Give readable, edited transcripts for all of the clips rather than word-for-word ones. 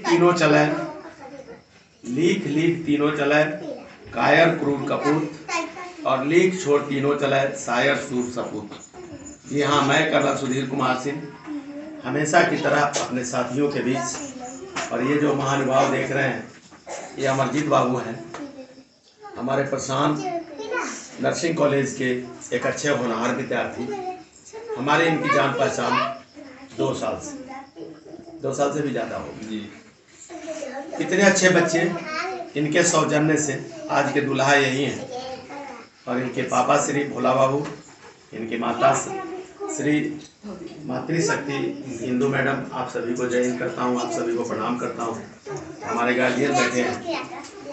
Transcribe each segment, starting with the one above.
तीनों चले, लीख लीख तीनों चले, कायर क्रूर कपूत, और लीख छोड़ तीनों चले, शायर सूर सपूत। जी हाँ, मैं कर्नल सुधीर कुमार सिंह हमेशा की तरह अपने साथियों के बीच। और ये जो महानुभाव देख रहे हैं, ये अमरजीत बाबू हैं, हमारे प्रशांत नर्सिंग कॉलेज के एक अच्छे होनहार विद्यार्थी। हमारे इनकी जान पहचान 2 साल से भी ज़्यादा होगी जी। इतने अच्छे बच्चे, इनके सौजन्य से आज के दुल्हा यही हैं। और इनके पापा श्री भोला बाबू, इनकी माता श्री मातृशक्ति इंदू मैडम, आप सभी को जय हिंद करता हूँ, आप सभी को प्रणाम करता हूँ। हमारे गार्जियन बैठे हैं,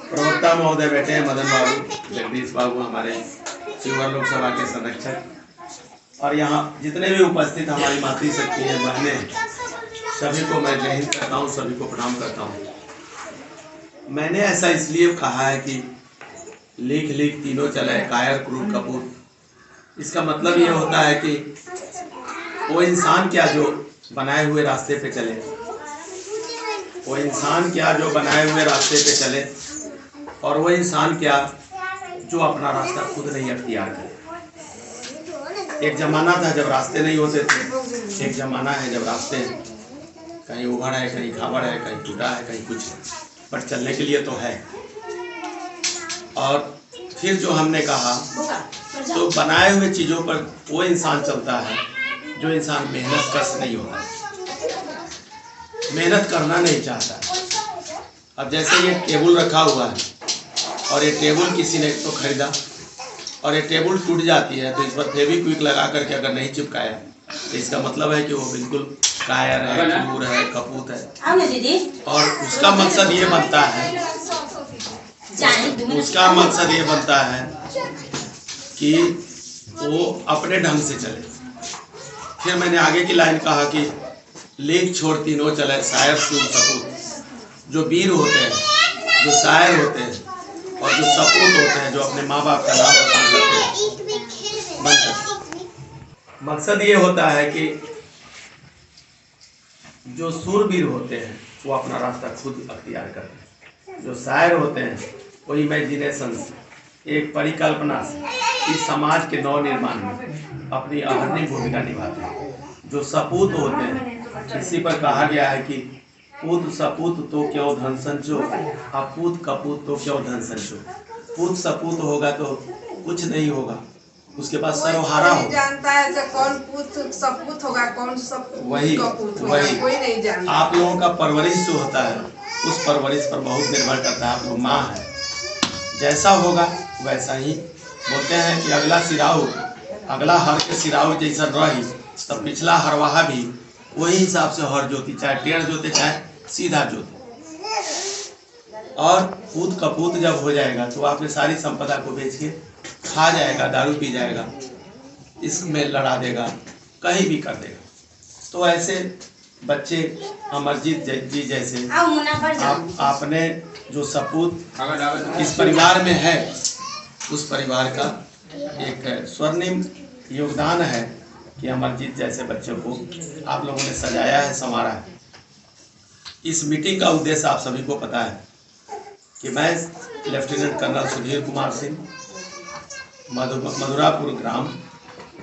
प्रवक्ता महोदय बैठे हैं, मदन बाबू, जगदीश बाबू, हमारे शिवहर लोकसभा के संरक्षक, और यहाँ जितने भी उपस्थित हमारी मातृशक्ति हैं, बहनें, सभी को मैं जय हिंद करता हूँ, सभी को प्रणाम करता हूँ। मैंने ऐसा इसलिए कहा है कि लीख लीख तीनों चले, कायर क्रूर कपूत। इसका मतलब ये होता है कि वो इंसान क्या जो बनाए हुए रास्ते पे चले, वो इंसान क्या जो बनाए हुए रास्ते पे चले, और वो इंसान क्या जो अपना रास्ता खुद नहीं अख्तियार करे। एक ज़माना था जब रास्ते नहीं होते थे, एक ज़माना है जब रास्ते हैं, कहीं उभड़ है, कहीं खाबड़ है, कहीं टूटा है, कहीं कुछ है, पर चलने के लिए तो है। और फिर जो हमने कहा, तो बनाए हुए चीज़ों पर वो इंसान चलता है जो इंसान मेहनत कश नहीं होता, मेहनत करना नहीं चाहता। अब जैसे ये टेबल रखा हुआ है, और ये टेबल किसी ने तो खरीदा, और ये टेबल टूट जाती है, तो इस पर फेविक्विक लगा करके अगर नहीं चिपकाया, तो इसका मतलब है कि वो बिल्कुल कायर है, क्रूर है, कपूत है। और उसका मकसद ये बनता है, कि वो अपने ढंग से चले। फिर मैंने आगे की लाइन कहा कि लेख छोड़ तीनों चले, शायर सूर सपूत। जो वीर होते हैं, जो शायर होते हैं, और जो सपूत होते हैं, जो अपने माँ बाप का नाम रोशन करते हैं, मकसद ये होता है कि जो सूरवीर होते हैं वो अपना रास्ता खुद अख्तियार करते हैं। जो शायर होते हैं वो इमेजिनेशन से, एक परिकल्पना से इस समाज के नव निर्माण में अपनी अहर्निश भूमिका निभाते हैं। जो सपूत होते हैं, इसी पर कहा गया है कि पूत सपूत तो क्यों धन संचो, अपूत कपूत तो क्यों धन संचो। पूत सपूत होगा तो कुछ नहीं होगा, उसके पास सर्वहारा होगा। जानता है जो कौन पूत सपूत होगा, कौन सपूत वही कोई नहीं जानता। आप लोगों का परवरिश जो होता है, उस परवरिश पर बहुत निर्भर करता है। आप लोग माँ है, जैसा होगा वैसा ही। बोलते हैं कि अगला हर के सिराऊ जैसा रही, तब पिछला हरवाहा भी वही हिसाब से हर जोती, चाहे टेढ़ जोते चाहे सीधा जोते। और पूत कपूत जब हो जाएगा तो आपने सारी संपदा को बेच के खा जाएगा, दारू पी जाएगा, इसमें लड़ा देगा, कहीं भी कर देगा। तो ऐसे बच्चे अमरजीत जी जैसे आपने जो सपूत इस परिवार में है, उस परिवार का एक स्वर्णिम योगदान है कि अमरजीत जैसे बच्चों को आप लोगों ने सजाया है, संवारा है। इस मीटिंग का उद्देश्य आप सभी को पता है कि मैं लेफ्टिनेंट कर्नल सुधीर कुमार सिंह, मधुरापुर ग्राम,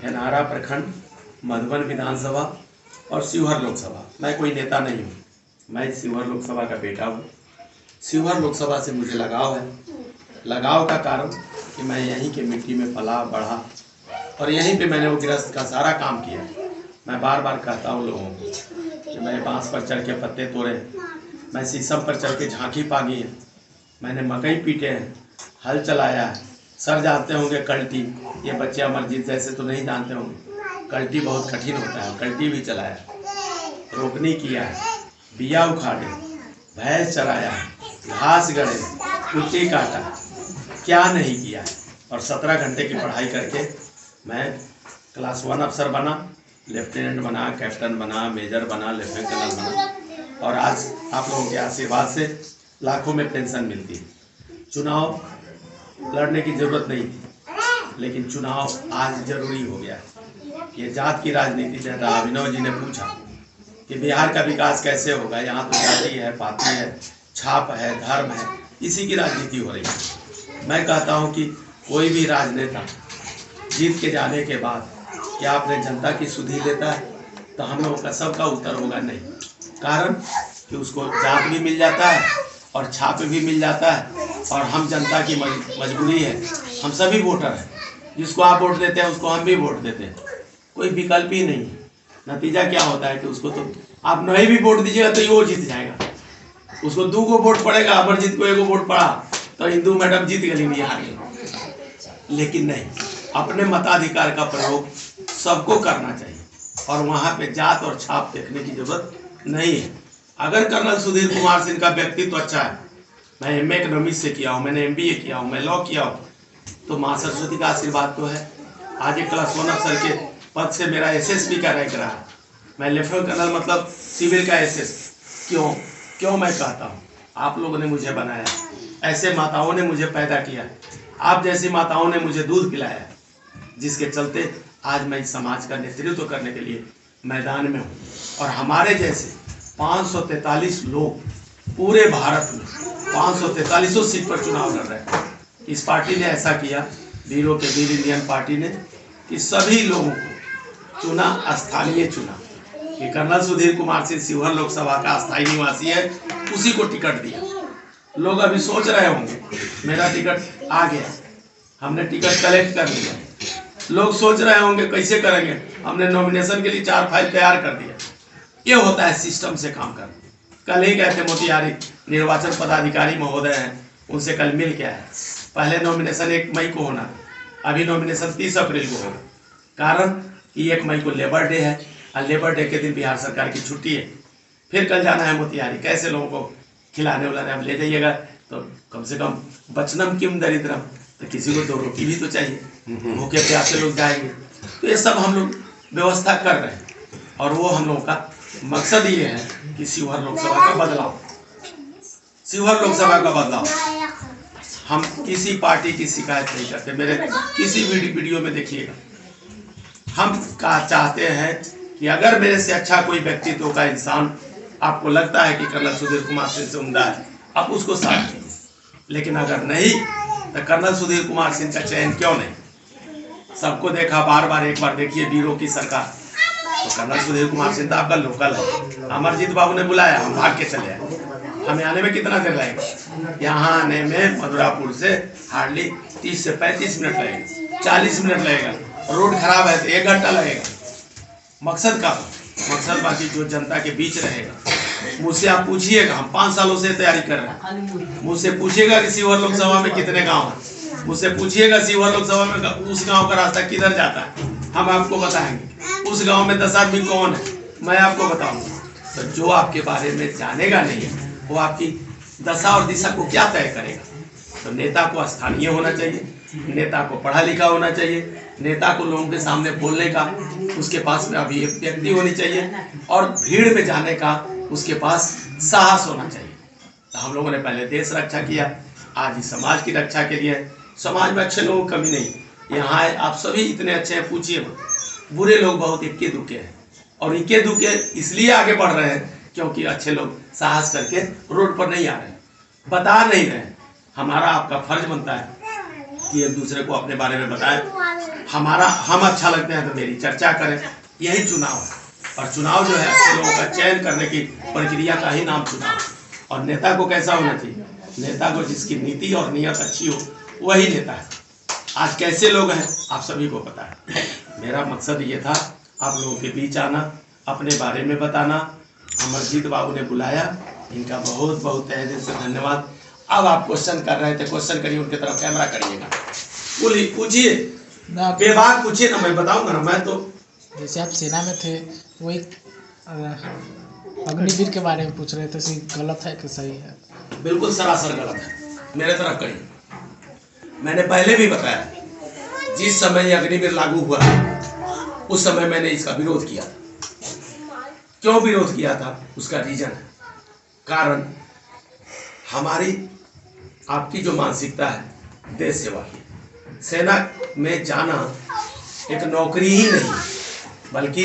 हेनारा प्रखंड, मधुबन विधानसभा और शिवहर लोकसभा। मैं कोई नेता नहीं हूँ, मैं शिवहर लोकसभा का बेटा हूँ। शिवहर लोकसभा से मुझे लगाव है। लगाव का कारण कि मैं यहीं के मिट्टी में पला बढ़ा, और यहीं पे मैंने वो गृहस्थ का सारा काम किया। मैं बार बार कहता हूँ लोगों को कि मैंने बांस पर चढ़ के पत्ते तोड़े, मैं शीशम पर चढ़ के झांकी पागी है, मैंने मकई पीटे हैं, हल चलाया है। सर जानते होंगे कल्टी, ये बच्चे अमरजीत जैसे तो नहीं जानते होंगे, कल्टी बहुत कठिन होता है। कल्टी भी चलाया, रोपनी किया है, बिया उखाड़े, भैंस चराया, घास गड़े, कुट्टी काटा, क्या नहीं किया है। और 17 घंटे की पढ़ाई करके मैं क्लास 1 अफसर बना, लेफ्टिनेंट बना, कैप्टन बना, मेजर बना, लेफ्टिनेंट कर्नल बना, और आज आप लोगों के आशीर्वाद से लाखों में पेंशन मिलती है। चुनाव लड़ने की ज़रूरत नहीं थी, लेकिन चुनाव आज जरूरी हो गया है। ये जात की राजनीति, जैसा अभिनव जी ने पूछा कि बिहार का विकास कैसे होगा। यहाँ तो जाति है, पाति है, छाप है, धर्म है, इसी की राजनीति हो रही है। मैं कहता हूँ कि कोई भी राजनेता जीत के जाने के बाद क्या आपने जनता की सुधि लेता है, तो हम लोगों का सबका उत्तर होगा नहीं। कारण कि उसको जात भी मिल जाता है और छाप भी मिल जाता है, और हम जनता की मजबूरी है, हम सभी वोटर हैं, जिसको आप वोट देते हैं उसको हम भी वोट देते हैं, कोई विकल्प ही नहीं है। नतीजा क्या होता है कि उसको तो आप नहीं भी वोट दीजिएगा तो वो जीत जाएगा। उसको 2 को वोट पड़ेगा, अमरजीत को 1 वोट पड़ा तो इंदू मैडम जीत गई, नहीं हार गई। लेकिन नहीं, अपने मताधिकार का प्रयोग सबको करना चाहिए और वहाँ पे जात और छाप देखने की जरूरत नहीं है। अगर कर्नल सुधीर कुमार सिंह का व्यक्तित्व अच्छा है, मैं एमए इकोनॉमिक्स से किया हूँ, मैंने एमबीए किया हूँ, मैं लॉ किया हूँ, तो माँ सरस्वती का आशीर्वाद तो है। आज एक क्लास 1 अफसर के पद से मेरा एसएसपी का रैंक रहा है। मैं लेफ्टिनेंट कर्नल मतलब सिविल का एसएस। क्यों मैं कहता हूँ, आप लोगों ने मुझे बनाया, ऐसे माताओं ने मुझे पैदा किया, आप जैसी माताओं ने मुझे दूध पिलाया, जिसके चलते आज मैं इस समाज का नेतृत्व करने के लिए मैदान में हूँ। और हमारे जैसे 543 लोग पूरे भारत में 543 सीट पर चुनाव लड़ रहे हैं। इस पार्टी ने ऐसा किया, वीरों के वीर इंडियन पार्टी ने, कि सभी लोगों को चुना, स्थानीय चुना कि कर्नल सुधीर कुमार सिंह शिवहर लोकसभा का अस्थायी निवासी है, उसी को टिकट दिया। लोग अभी सोच रहे होंगे मेरा टिकट आ गया, हमने टिकट कलेक्ट कर लिया। लोग सोच रहे होंगे कैसे करेंगे, हमने नॉमिनेशन के लिए 4 फाइल तैयार कर दिया। ये होता है सिस्टम से काम करना। कल ही गए थे मोतिहारी, निर्वाचन पदाधिकारी महोदय हैं, उनसे कल मिल के आए। पहले नॉमिनेशन 1 मई को होना, अभी नॉमिनेशन 30 अप्रैल को होगा। कारण कि 1 मई को लेबर डे है और लेबर डे के दिन बिहार सरकार की छुट्टी है। फिर कल जाना है मोतिहारी, कैसे लोगों को खिलाने उलाने आप ले जाइएगा, तो कम से कम बचनम किम दरिद्रम, तो किसी को 2 रोटी भी तो चाहिए, भूखे प्यासे लोग जाएंगे। तो ये सब हम लोग व्यवस्था कर रहे हैं, और वो हम लोगों का मकसद ये है कि शिवहर लोकसभा का बदलाव, शिवहर लोकसभा का बदलाव। हम किसी पार्टी की शिकायत नहीं करते, मेरे किसी वीडियो में देखिएगा। हम चाहते हैं कि अगर मेरे से अच्छा कोई व्यक्तित्व का इंसान आपको लगता है कि कर्नल सुधीर कुमार सिंह से उम्दा है, आप उसको साथ दीजिए। लेकिन अगर नहीं, तो कर्नल सुधीर कुमार सिंह का चयन क्यों नहीं? सबको देखा, बार बार एक बार देखिए वीरों की सरकार, तो कर्नल सुधीर कुमार सिंह तो आपका लोकल है। अमरजीत बाबू ने बुलाया, हम भाग के चले आए। हमें आने में कितना देर लगेगा? यहाँ आने में मधुरापुर से हार्डली 30 से 35 मिनट लगेगा, 40 मिनट लगेगा। रोड खराब है तो 1 घंटा लगेगा। मकसद का मकसद बाकी जो जनता के बीच रहेगा। मुझसे आप पूछिएगा, हम 5 सालों से तैयारी कर रहे हैं। मुझसे पूछिएगा कि शिवहर लोकसभा में कितने गांव हैं, मुझसे पूछिएगा शिवहर लोकसभा में उस गांव का रास्ता किधर जाता है, हम आपको बताएंगे। उस गांव में 10 आदमी कौन है, मैं आपको बताऊंगा। तो जो आपके बारे में जानेगा नहीं है, वो आपकी दशा और दिशा को क्या तय करेगा? तो नेता को स्थानीय होना चाहिए, नेता को पढ़ा लिखा होना चाहिए, नेता को लोगों के सामने बोलने का उसके पास में अभिव्यक्ति होनी चाहिए, और भीड़ में जाने का उसके पास साहस होना चाहिए। तो हम लोगों ने पहले देश रक्षा किया, आज ही समाज की रक्षा के लिए। समाज में अच्छे लोगों की कमी नहीं, यहाँ आप सभी इतने अच्छे हैं, पूछिए। बुरे लोग बहुत इक्के दुक्के हैं, और इक्के दुक्के इसलिए आगे बढ़ रहे हैं क्योंकि अच्छे लोग साहस करके रोड पर नहीं आ रहे, बता नहीं रहे। हमारा आपका फर्ज बनता है कि एक दूसरे को अपने बारे में बताएं। हम अच्छा लगते हैं तो मेरी चर्चा करें, यही चुनाव है। और चुनाव जो है अच्छे लोगों का चयन करने की प्रक्रिया का ही नाम चुनाव। और नेता को कैसा होना चाहिए? नेता को जिसकी नीति और नियत अच्छी हो वही नेता है। आज कैसे लोग हैं आप सभी को पता है। मेरा मकसद ये था आप लोगों के बीच आना, अपने बारे में बताना। अमरजीत बाबू ने बुलाया, इनका बहुत बहुत तहे दिल से धन्यवाद। अब आप क्वेश्चन कर रहे थे, क्वेश्चन करिए, उनकी तरफ कैमरा करिएगा, पूछिए, बेबाक पूछिए ना, मैं बताऊंगा ना। मैं तो जैसे आप सेना में थे, वही अग्निवीर के बारे में पूछ रहे थे, सही गलत है कि सही है? बिल्कुल सरासर गलत है, मेरे तरफ करिए। मैंने पहले भी बताया, जिस समय ये अग्निवीर लागू हुआ उस समय मैंने इसका विरोध किया था। क्यों विरोध किया था? उसका रीजन है, कारण हमारी आपकी जो मानसिकता है देश सेवा की, सेना में जाना एक नौकरी ही नहीं बल्कि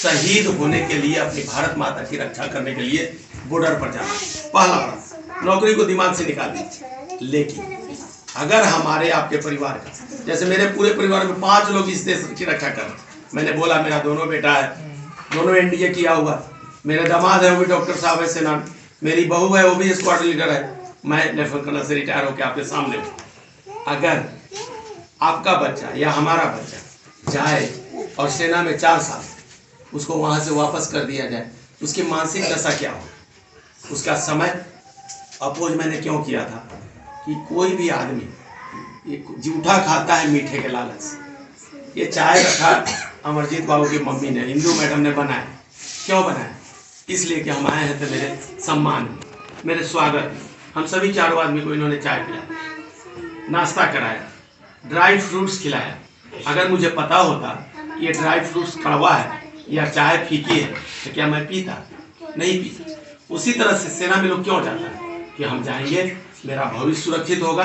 शहीद होने के लिए, अपनी भारत माता की रक्षा करने के लिए बॉर्डर पर जाना। पहला बात, नौकरी को दिमाग से निकाल दीजिए। लेकिन अगर हमारे आपके परिवार का, जैसे मेरे पूरे परिवार में 5 लोग इस देश की रक्षा कर, मैंने बोला मेरा दोनों बेटा है, दोनों एनडीए किया हुआ, मेरे दामाद है वो भी डॉक्टर साहब है सेना, मेरी बहू है वो भी स्क्वाड लीडर है, मैं लेफ्टिनेंट कर्नल से रिटायर होकर आपके सामने हूँ। अगर आपका बच्चा या हमारा बच्चा जाए और सेना में 4 साल उसको वहाँ से वापस कर दिया जाए, उसकी मानसिक दशा क्या हो? उसका समय अपोज मैंने क्यों किया था कि कोई भी आदमी जूठा खाता है मीठे के लालच से। ये चाय रखा अमरजीत बाबू की मम्मी ने, हिंदू मैडम ने बनाया। क्यों बनाया? इसलिए कि हम आए हैं तो मेरे सम्मान में, मेरे स्वागत में हम सभी 4 आदमी को इन्होंने चाय पिलाया, नाश्ता कराया, ड्राई फ्रूट्स खिलाया। अगर मुझे पता होता कि ये ड्राई फ्रूट्स कड़वा है या चाय फीकी है तो क्या मैं पीता? नहीं पीता। उसी तरह से सेना में लोग क्यों जाता है कि हम जाएंगे, मेरा भविष्य सुरक्षित होगा।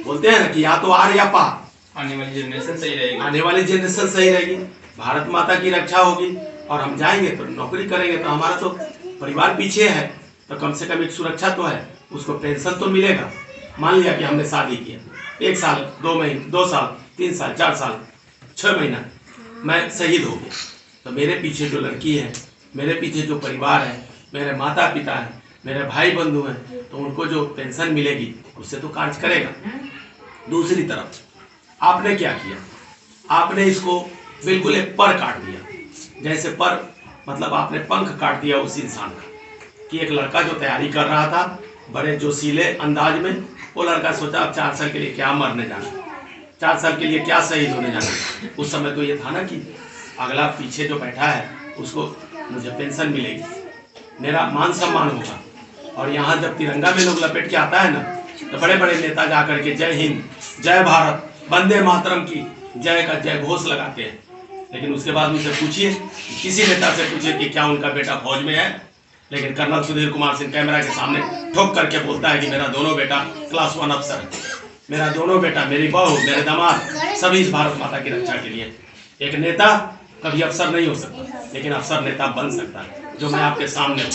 बोलते हैं ना कि या तो आर या पार, आने वाली जनरेशन सही रहेगी, आने वाली जनरेशन सही रहेगी, भारत माता की रक्षा होगी और हम जाएंगे तो नौकरी करेंगे तो हमारा तो परिवार पीछे है, तो कम से कम एक सुरक्षा तो है, उसको पेंशन तो मिलेगा। मान लिया कि हमने शादी किया, 1 साल 2 महीने 2 साल 3 साल 4 साल 6 महीना मैं शहीद हो गया, तो मेरे पीछे जो लड़की है, मेरे पीछे जो परिवार है, मेरे माता पिता है, मेरे भाई बंधु हैं, तो उनको जो पेंशन मिलेगी उससे तो कार्य करेगा। दूसरी तरफ आपने क्या किया? आपने इसको बिल्कुल एक पर काट दिया। जैसे पर मतलब आपने पंख काट दिया उस इंसान का, कि एक लड़का जो तैयारी कर रहा था बड़े जोशीले अंदाज में, वो लड़का सोचा अब 4 साल के लिए क्या मरने जाना, 4 साल के लिए क्या शहीद होने जाना। उस समय तो ये था ना कि अगला पीछे जो बैठा है उसको मुझे पेंशन मिलेगी, मेरा मान सम्मान होगा। और यहाँ जब तिरंगा में लोग लपेट के आता है ना, तो बड़े बड़े नेता जा करके जय हिंद, जय भारत, वंदे मातरम की जय का जय घोष लगाते हैं। लेकिन उसके बाद उनसे पूछिए, किसी नेता से पूछिए कि क्या उनका बेटा फौज में है, लेकिन कर्नल सुधीर कुमार सिंह कैमरा के सामने ठोक करके बोलता है कि मेरा दोनों बेटा क्लास 1 अफसर है, मेरा दोनों बेटा, मेरी बहू, मेरे दामाद सभी इस भारत माता की रक्षा के लिए। एक नेता कभी अफसर नहीं हो सकता, लेकिन अफसर नेता बन सकता है, जो मैं आपके सामने हूँ।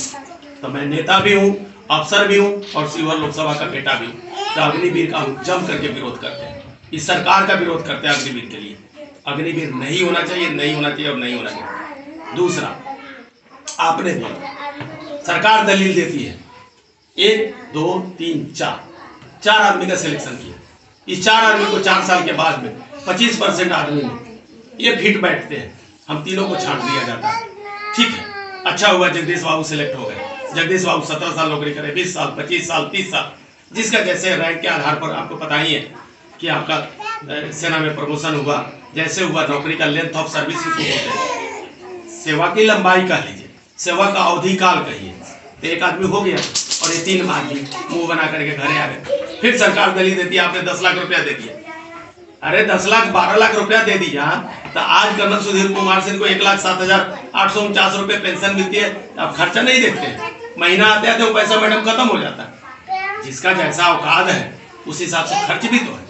तो मैं नेता भी हूँ, अफसर भी हूँ और शिवहर लोकसभा का बेटा भी हूँ। तो अग्निवीर का हम जम करके विरोध करते हैं, इस सरकार का विरोध करते हैं अग्निवीर के लिए। अग्निवीर नहीं होना चाहिए, नहीं होना चाहिए और नहीं होना चाहिए। दूसरा, आपने बोला सरकार दलील देती है 1 2 3 4 आदमी का सिलेक्शन किया। इस 4 आदमी को 4 साल के बाद में 25% आदमी में ये फिट बैठते हैं, हम तीनों को छांट दिया जाता है। ठीक है, अच्छा हुआ जगदीश बाबू सिलेक्ट हो गए। जगदीश बाबू 17 साल नौकरी करे, 20 साल 25 साल 30 साल, जिसका जैसे रैंक के आधार पर आपको पता ही है कि आपका सेना में प्रमोशन हुआ, जैसे हुआ नौकरी का लेंथ ऑफ सर्विस इसको बोलते हैं, सेवा की लंबाई कह लीजिए, सेवा का अवधि काल कहिए। तो एक आदमी हो गया और ये 3 आदमी मुंह बना करके घरे आ गए। फिर सरकार दलील देती है आपने 10 लाख रुपया दे दिया। अरे 10 लाख 12 लाख रुपया दे दिया, तो आज कर्नल सुधीर कुमार सिंह को 1,07,849 रुपये पेंशन मिलती है। अब खर्चा नहीं देखते, महीना आते आते वो पैसा मैडम खत्म हो जाता है। जिसका जैसा औकात है उस हिसाब से खर्च भी तो है।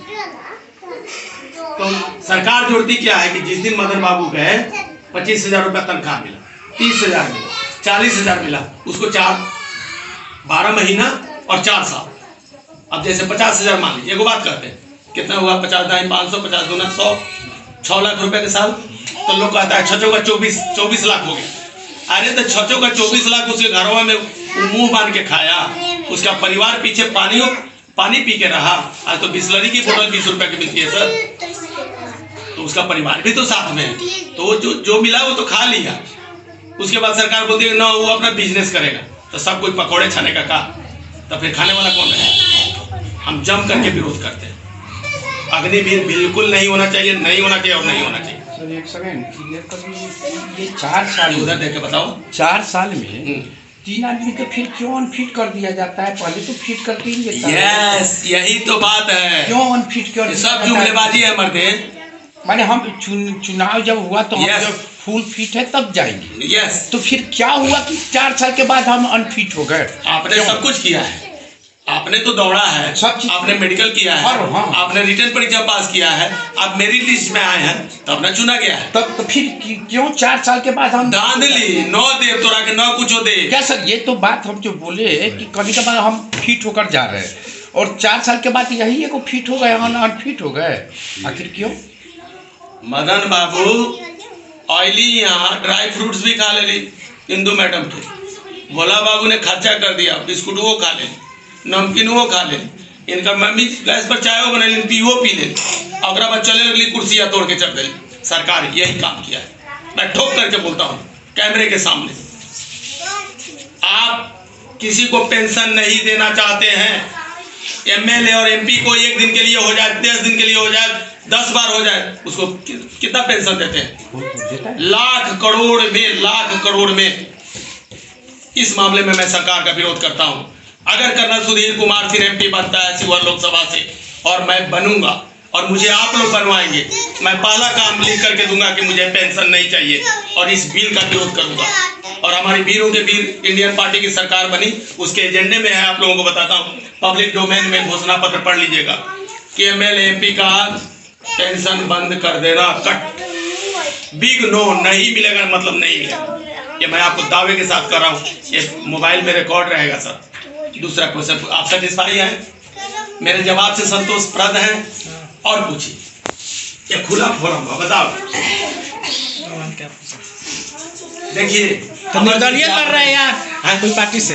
तो सरकार जोड़ती क्या है कि जिस दिन मदन बाबू गए 25,000 रुपया तनख्वाह मिला, 30,000 मिला, 40,000 मिला, उसको 12 महीना और 4 साल। अब जैसे 50,000 मान लीजिए, एगो बात करते हैं, कितना हुआ 50 दाई 500, 50 दूना 100, 6 लाख रुपए के साल। तो लोग कहता है 6 का 24 लाख हो गया। अरे तो 6 का 24 लाख उसके घरों में मुंह बांध के खाया, उसका परिवार पीछे पानी पी के रहा। आज तो बिस्लरी की बोतल 20 रुपए की मिलती है सर, तो उसका परिवार भी तो साथ में है, तो वो जो मिला वो तो खा लिया। उसके बाद सरकार बोलती है ना वो अपना बिजनेस करेगा, तो सब कुछ पकौड़े छाने का तो फिर खाने वाला कौन है? हम जम करके विरोध करते हैं। अग्निवीर बिल्कुल नहीं होना चाहिए, नहीं होना चाहिए और नहीं होना चाहिए। सर एक सेकंड क्लियर कर दीजिए, ये 4 साल उधर देख के बताओ। 4 साल में 3 आदमी को फिर क्यों अनफिट कर दिया जाता है? पहले तो फिट करके ही देता है। यस, यही तो बात है। क्यों अनफिट कर? सब जुमलेबाजी है मर्दे। माने हम चुनाव जब हुआ तो हम जब फुल फिट है तब जाएंगे। यस, तो फिर क्या हुआ कि 4 साल के बाद हम अनफिट हो गए? आपने सब कुछ किया है, आपने तो दौड़ा है, सब चीज- आपने मेडिकल किया है, हाँ। आपने रिटर्न परीक्षा पास किया है, आप मेरिट लिस्ट में आए हैं, तब ना चुना गया है। तब तो फिर क्यों 4 साल के बाद हम धांधली 9 दे तोरा के 9 कुछ दे। क्या सर, ये तो बात हम जो बोले कि कभी कभार हम फिट होकर जा रहे हैं और 4 साल के बाद यही को फिट हो गए, अनफिट हो गए, आखिर क्यों? मदन बाबू ऑयली यहाँ ड्राई फ्रूट्स भी खा ले ली इंदू मैडम के। भोला बाबू ने खर्चा कर दिया, बिस्कुट वो खा ले, नमकीन वो खा ले, इनका मम्मी गैस पर चाय वो बना ली, पीओ पी ले, और बाद चले लगली कुर्सियाँ तोड़ के चढ़ गई। सरकार यही काम किया है, मैं ठोक करके बोलता हूँ कैमरे के सामने। आप किसी को पेंशन नहीं देना चाहते हैं, एमएलए और एमपी को 1 दिन के लिए हो जाए, 10 दिन के लिए हो जाए, 10 बार हो जाए, उसको कितना पेंशन देते हैं? लाख करोड़ में। इस मामले में मैं सरकार का विरोध करता हूं। अगर कर्नल सुधीर कुमार फिर एमपी बनता है शिवहर लोकसभा से, और मैं बनूंगा और मुझे आप लोग बनवाएंगे, मैं पहला काम लिख करके दूंगा कि मुझे पेंशन नहीं चाहिए, और इस बिल का विरोध करूंगा। और हमारी वीरों के वीर इंडियन पार्टी की सरकार बनी, उसके एजेंडे में है, आप लोगों को बताता हूँ, पब्लिक डोमेन में घोषणा पत्र पढ़ लीजिएगा कि एमएलए एमपी का पेंशन बंद कर देना, कट, बिग नो, नहीं मिलेगा मतलब नहीं मिलेगा। ये मैं आपको दावे के साथ कर रहा हूँ, ये मोबाइल में रिकॉर्ड रहेगा सर। दूसरा क्वेश्चन, आप सेटिस्फाई हैं, मेरे जवाब से संतोषप्रद हैं? और पूछिए, ये खुला फोरम है, बताओ। देखिए तो निर्दलीय कर रहे हैं यार कोई पार्टी से?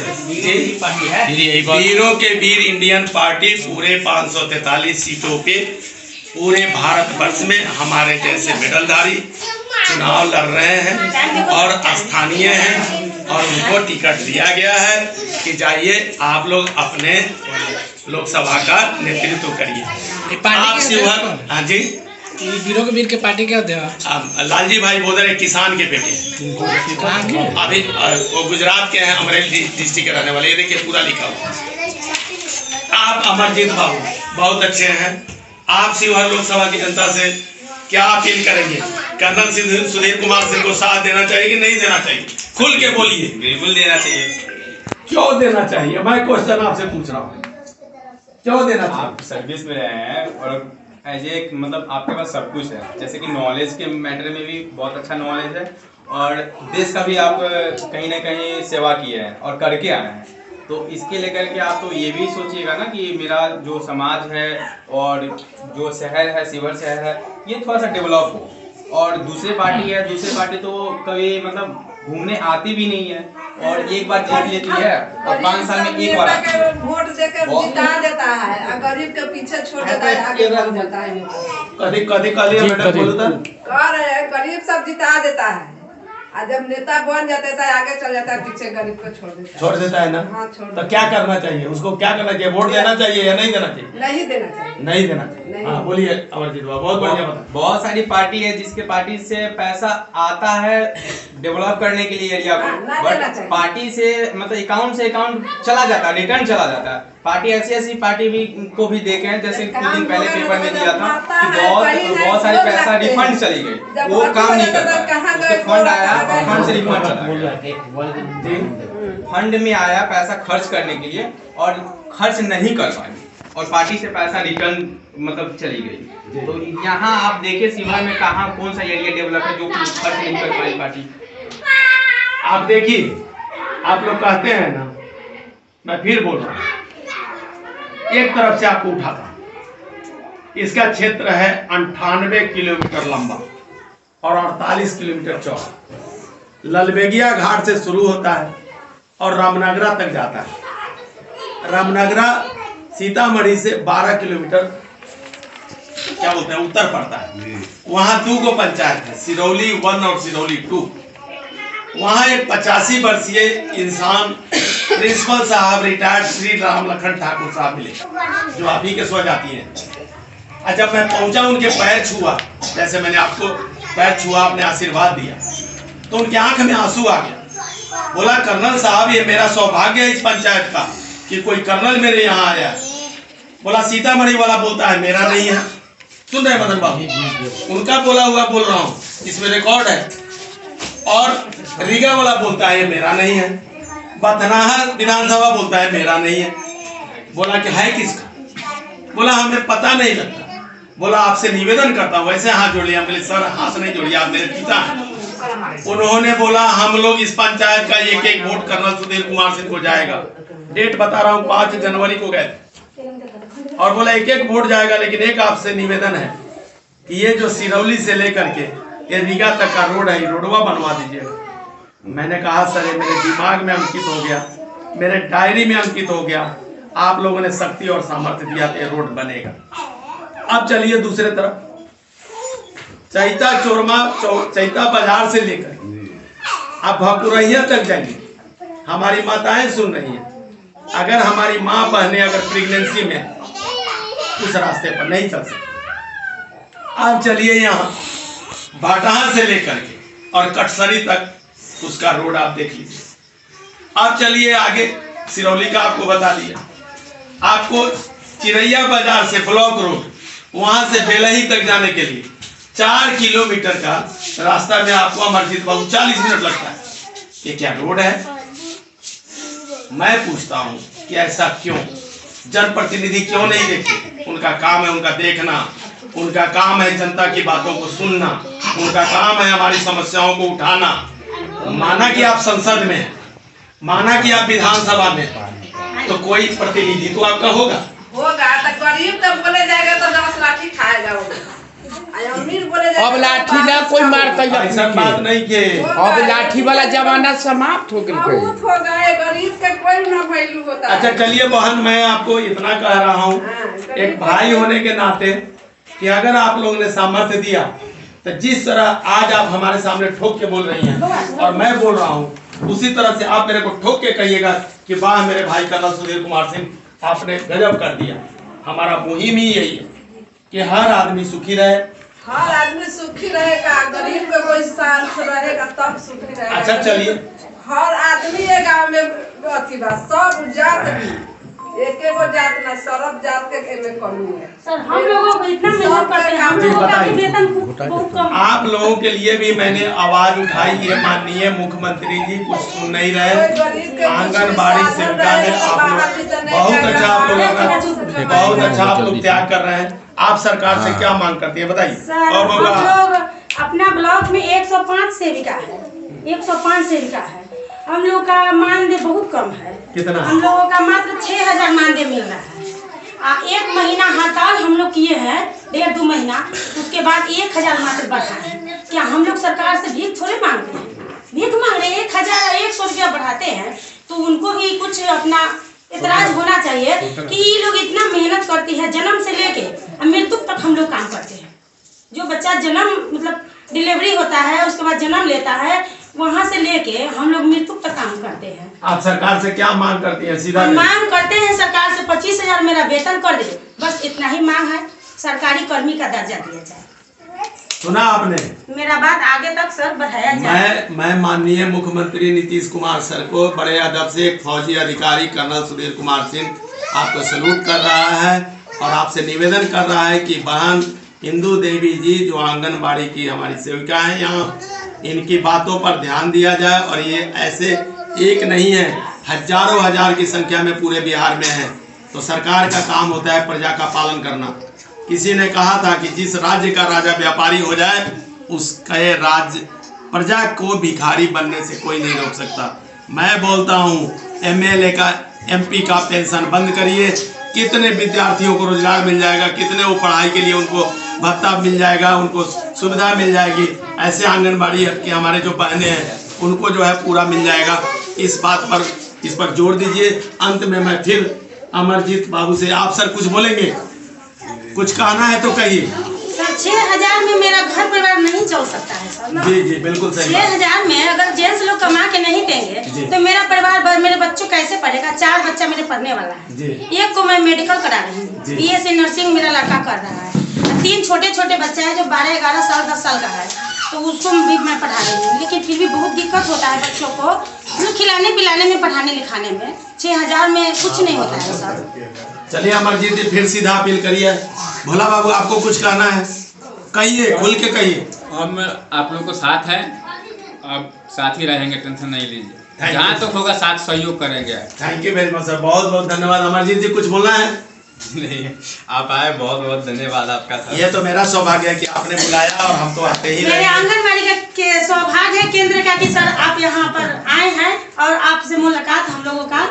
पार्टी है वीरों के वीर इंडियन पार्टी पूरे 543 सीटों पे पूरे भारतवर्ष में हमारे जैसे मेडलधारी चुनाव लड़ रहे हैं और स्थानीय हैं, और उनको टिकट दिया गया है कि जाइए आप लोग अपने लोकसभा का नेतृत्व करिए। आप शिवहर, हाँ जी, वीरों के वीर के पार्टी क्या होते लालजी भाई बोधर एक किसान के बेटे, अभी वो गुजरात के हैं, अमरेली डिस्ट्रिक्ट के रहने वाले। ये देखिए पूरा लिखा हुआ। आप अमरजीत बाबू बहुत अच्छे हैं, आप शिवहर लोकसभा की जनता से क्या अपील करेंगे? कर्नल सुधीर कुमार सिंह को साथ देना चाहिए कि नहीं देना चाहिए? खुल के बोलिए। बिल्कुल देना चाहिए। क्यों देना चाहिए? मैं क्वेश्चन आपसे पूछ रहा हूँ, क्यों देना चाहिए? आप सर्विस में रहे हैं और एज ए मतलब आपके पास सब कुछ है, जैसे कि नॉलेज के मैटर में भी बहुत अच्छा नॉलेज है, और देश का भी आप कहीं ना कहीं सेवा किए हैं और करके आए हैं। तो इसके लेकर के आप तो ये भी सोचिएगा ना कि मेरा जो समाज है और जो शहर है, शिवहर शहर है, ये थोड़ा सा डेवलप हो। और दूसरी पार्टी तो कभी मतलब घूमने आती भी नहीं है, और एक बार जीत लेती है और 5 साल में एक बार आती है। वोट देकर जिता देता है और गरीब के पीछे छोड़ देता है, आगे बढ़ जाता है। कभी मैडम बोलता कह रहे हैं गरीब सब जिता देता है, और जब नेता बन जाता है आगे चल जाता है, पीछे गरीब को छोड़ देता है ना। हाँ, छोड़ तो क्या करना चाहिए उसको? क्या करना चाहिए? वोट देना चाहिए या नहीं देना चाहिए? नहीं देना चाहिए। नहीं देना चाहिए। हाँ बोलिए अमरजीत बाबू, बहुत बढ़िया बता। बहुत सारी पार्टी है जिसके पार्टी से पैसा आता है डेवलप करने के लिए एरिया को, ना देना बट चाहिए। पार्टी से मतलब अकाउंट से अकाउंट चला जाता है, रिटर्न चला जाता है। पार्टी ऐसी पार्टी भी को भी देखे हैं, जैसे कुछ दिन पहले पेपर में दिया था कि बहुत सारी पैसा रिफंड चली गई, वो काम नहीं करता, उसके फंड आया और फंड से रिफंड चला गया। फंड में आया पैसा खर्च करने के लिए और खर्च नहीं कर पाए, और पार्टी से पैसा रिटर्न मतलब चली गई। तो यहाँ आप देखिए शिवहर में कहाँ कौन सा एरिया डेवलप है जो खर्च नहीं कर पाई पार्टी। आप देखिए, आप लोग कहते हैं ना, मैं फिर बोल रहा हूँ, एक तरफ से आपको उठाता हूं। इसका क्षेत्र है 98 किलोमीटर लंबा और 48 किलोमीटर चौड़ा। ललबेगिया घाट से शुरू होता है और रामनगरा तक जाता है। रामनगरा सीतामढ़ी से 12 किलोमीटर क्या बोलते हैं उत्तर पड़ता है। वहां 2 गो पंचायत है, सिरौली 1 और सिरौली 2। वहां एक 85 वर्षीय इंसान प्रिंसिपल साहब रिटायर्ड श्री राम लखन ठाकुर साहब मिले, जो आप ही के स्वजाती हैं। जब मैं पहुंचा, उनके पैर छुआ, जैसे मैंने आपको पैर छुआ, आपने आशीर्वाद दिया, तो उनके आंख में आंसू आ गया। बोला कर्नल साहब, ये मेरा सौभाग्य है इस पंचायत का कि कोई कर्नल मेरे यहाँ आया। बोला सीतामढ़ी वाला बोलता है मेरा नहीं है। सुन रहे मदन बाबू, उनका बोला हुआ बोल रहा हूँ, इसमें रिकॉर्ड है। और रीगा वाला बोलता है ये मेरा नहीं है। बथनाहा विधानसभा बोलता है मेरा नहीं है। बोला कि है किसका? बोला हमें पता नहीं लगता। बोला आपसे निवेदन करता हूँ, वैसे हाथ जोड़िए। हम बोले सर हाथ नहीं जोड़िए, आप मेरे पिता हैं। उन्होंने बोला हम लोग इस पंचायत का एक एक वोट कर्नल सुधीर कुमार सिंह को जाएगा। डेट बता रहा हूँ, 5 जनवरी को गए थे और बोला एक एक वोट जाएगा, लेकिन एक आपसे निवेदन है कि ये जो सिरौली से लेकर के ये रीगा तक का रोड है, रोडवा बनवा दीजिएगा। मैंने कहा सर ये मेरे दिमाग में अंकित हो गया, मेरे डायरी में अंकित हो गया, आप लोगों ने शक्ति और सामर्थ्य दिया तो ये रोड बनेगा। अब चलिए दूसरे तरफ, चैता चोरमा चैता बाजार से लेकर आप भकुरैया तक जाइए। हमारी माताएं सुन रही हैं, अगर हमारी माँ बहनें अगर प्रेगनेंसी में है, उस रास्ते पर नहीं चल सकते। आप चलिए यहाँ भाटहा से लेकर के और कटसरी तक उसका रोड आप देख लीजिए। आप चलिए आगे, सिरौली का आपको बता दिया। आपको चिरैया बाजार से ब्लॉक रोड, वहां से बेलही तक जाने के लिए 4 किलोमीटर का रास्ता में आपको अमरजीत बाबू 40 मिनट लगता है। ये क्या रोड है? मैं पूछता हूँ कि ऐसा क्यों? जनप्रतिनिधि क्यों नहीं देखते? उनका काम है उनका देखना, उनका काम है जनता की बातों को सुनना, उनका काम है हमारी समस्याओं को उठाना। माना कि आप संसद में हैं, माना कि आप विधानसभा में हैं, तो कोई प्रतिनिधि तो आपका होगा। तो गरीब तो बोले जाएगा तो 10 लाठी खाएगा वो। अमीर बोले जाएगा अब लाठी ना कोई मारता ही ऐसा अपने बात के। नहीं के अब लाठी वाला जमाना समाप्त हो गया। बहुत हो गए, गरीब के कोई ना वैल्यू होता है। अच्छा चलिए बहन, मैं आपको इतना कह रहा हूँ एक भाई होने के नाते कि अगर आप लोगों ने सामर्थ्य दिया तो जिस तरह आज आप हमारे सामने ठोक के बोल रही हैं और मैं बोल रहा हूँ, उसी तरह से आप मेरे को ठोक के कहिएगा कि वाह मेरे भाई कर्नल सुधीर कुमार सिंह, आपने गजब कर दिया। हमारा मुहिम ही यही है कि हर आदमी सुखी रहे, हर आदमी सुखी रहेगा, गरीब का कोई साथ रहेगा तब सुखी रहेगा। अच्छा चलिए, हर आदमी ये गांव में अथी बा, सब जात भी एक एगो जात ना, सब जात के एमे कमी है। सर हम लोगों को इतना मेहनत करते हैं, हम लोगों का वेतन बहुत कम। आप लोगों के लिए भी मैंने आवाज उठाई है। माननीय मुख्यमंत्री जी कुछ सुन नहीं रहे। आंगनबाड़ी सेविका है, आप लोग बहुत अच्छा, आप लोग बहुत अच्छा आप लोग त्याग कर रहे हैं। आप सरकार से क्या मांग करती है बताइए? सर और हम लोग अपना ब्लॉक में 105 सेविका है, 105 सेविका है। हम लोग का मानदेय बहुत कम है। कितना? हम लोगों का मात्र 6000 मानदेय मिल रहा है। 1 महीना हड़ताल हम लोग किए हैं, 1.5-2 महीना, उसके बाद 1000 मात्र बढ़ा है। क्या हम लोग सरकार से भीख थोड़े मांगते हैं? भीख मांग रहे 1100 रुपया बढ़ाते हैं तो उनको भी कुछ अपना इतराज होना चाहिए कि ये लोग इतना मेहनत करती है, जन्म से लेके मृत्यु तक हम लोग काम करते हैं। जो बच्चा जन्म मतलब डिलीवरी होता है, उसके बाद जन्म लेता है, वहाँ से लेके हम लोग मृत्यु तक काम करते हैं। आप सरकार से क्या मांग करती हैं? सीधा हम मांग करते हैं सरकार से 25,000 मेरा वेतन कर दे, बस इतना ही मांग है। सरकारी कर्मी का दर्जा दिया जाए। सुना आपने? मेरा बात आगे तक सर बढ़ाया जाए। मैं माननीय मुख्यमंत्री नीतीश कुमार सर को बड़े अदब से एक फौजी अधिकारी कर्नल सुधीर कुमार सिंह आपको सैल्यूट कर रहा है और आपसे निवेदन कर रहा है कि बहन इंदू देवी जी जो आंगनबाड़ी की हमारी सेविका हैं, यहाँ इनकी बातों पर ध्यान दिया जाए। और ये ऐसे एक नहीं है, हजारों हजार की संख्या में पूरे बिहार में है। तो सरकार का काम होता है प्रजा का पालन करना। किसी ने कहा था कि जिस राज्य का राजा व्यापारी हो जाए उसके राज्य प्रजा को भिखारी बनने से कोई नहीं रोक सकता। मैं बोलता हूँ एमएलए का एमपी का पेंशन बंद करिए, कितने विद्यार्थियों को रोजगार मिल जाएगा, कितने वो पढ़ाई के लिए उनको भत्ता मिल जाएगा, उनको सुविधा मिल जाएगी। ऐसे आंगनबाड़ी के हमारे जो बहनें हैं उनको जो है पूरा मिल जाएगा। इस पर जोर दीजिए। अंत में मैं फिर अमरजीत बाबू से, आप सर कुछ बोलेंगे? कुछ कहना है तो कहिए। सर 6000 में मेरा घर परिवार नहीं चल सकता है सर। जी जी बिल्कुल सही। 6000 में अगर जेंट्स लोग कमा के नहीं देंगे तो मेरा परिवार, मेरे बच्चों कैसे पढ़ेगा? 4 बच्चा मेरे पढ़ने वाला है। एक को मैं मेडिकल करा रही हूँ, BSc नर्सिंग मेरा लड़का कर रहा है। 3 छोटे छोटे बच्चे हैं जो 12-11 साल 10 साल का है, तो उसको भी मैं पढ़ा रही हूँ। लेकिन फिर भी बहुत दिक्कत होता है बच्चों को जो खिलाने पिलाने में, पढ़ाने लिखाने में। 6000 में कुछ नहीं होता है सर। चलिए अमरजीत जी फिर सीधा अपील करिए। भोला बाबू आपको कुछ कहना है? कहिए, खुल के कहिए। हम आप लोग को साथ हैं, आप साथ ही रहेंगे, टेंशन नहीं लीजिए। Thank जहाँ you. तक होगा साथ सहयोग करेंगे। Thank you very much sir, बहुत बहुत धन्यवाद। अमरजीत जी कुछ बोलना है? नहीं, आप आए, बहुत बहुत धन्यवाद आपका सर। ये तो मेरा सौभाग्य है कि आपने बुलाया और हम तो आते ही मेरे रहे। आंगनबाड़ी के सौभाग्य है केंद्र का कि सर आप यहाँ पर आए हैं और आपसे मुलाकात हम लोगों का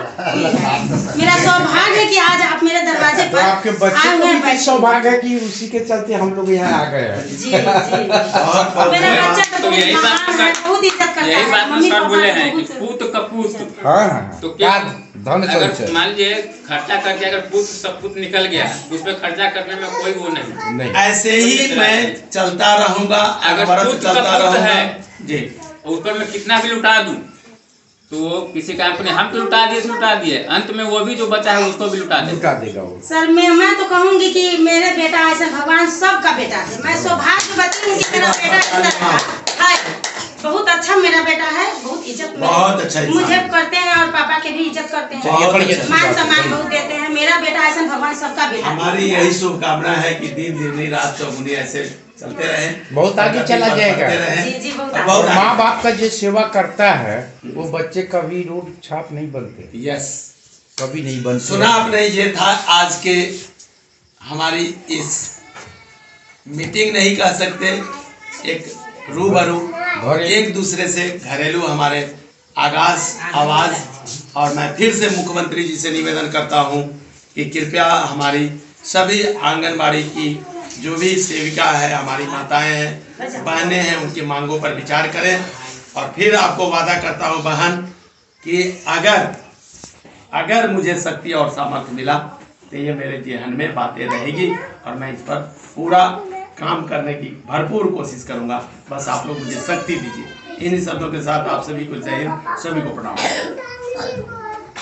मेरा सौभाग्य है कि आज आप मेरे दरवाजे तो पर आपके बच्चे आए को हुए भी हैं। सौभाग्य है कि उसी के चलते हम लोग यहाँ आ गए हैं। जी जी बहुत बहुत मेरा धन्यवाद। बच्चा तो तो यही बहुत बात महान है, बहुत इज्जत करता यही है। बात मम्मी सर पापा बोले को हैं कि बहुत- पूत कपूत। हाँ तो क्या क्या धन अगर संचय मान लीजिए खर्चा करके अगर पुत सपूत निकल गया, उस पर खर्चा करने में कोई वो नहीं। नहीं। ऐसे ही मैं चलता रहूंगा, अगर अनवरत पुत चलता कपूत रहूंगा है जी। उस पर मैं कितना भी लुटा दूं तो वो किसी काम को नहीं। हम तो लुटा दिए, अंत में वो भी जो बचा है उसको भी लुटा दे। लुटा देगा वो। सर मैं तो कहूंगी कि मेरे बेटा ऐसा भगवान सबका बेटा है। मैं सौभाग्यवती हूँ कि मेरा बेटा इस तरह का है। बहुत अच्छा मेरा बेटा है, बहुत इज्जत बहुत अच्छा इंसान मुझे है। करते हैं और पापा के भी इज्जत करते चलिए, हैं, बड़ी अच्छी मान बात है। सम्मान बहुत देते हैं। मेरा बेटा ऐसा भगवान सबका बेटा है। हमारी यही शुभकामना है कि दिन दुगनी रात चौगुनी ऐसे चलते रहे, बहुत आगे चला जाएगा। जी जी बहुत और आगे। बहुत और आगे। माँ बाप का जो सेवा करता है वो बच्चे कभी रोड छाप नहीं बनते, यस, कभी नहीं बनते। सुना आपने, ये था आज के हमारी इस मीटिंग नहीं कह सकते, एक रूबरू एक दूसरे से घरेलू हमारे आवाज। और मैं फिर से मुख्यमंत्री जी से निवेदन करता हूं कि कृपया हमारी सभी आंगनबाड़ी की जो भी सेविका है, हमारी माताएं हैं, बहनें हैं, उनकी मांगों पर विचार करें। और फिर आपको वादा करता हूं बहन कि अगर मुझे शक्ति और सामर्थ्य मिला तो ये मेरे जेहन में बातें रहेगी और मैं इस पर पूरा काम करने की भरपूर कोशिश करूंगा। बस आप लोग मुझे शक्ति दीजिए। इन्हीं शब्दों के साथ आप सभी को जय हिंद, सभी को प्रणाम।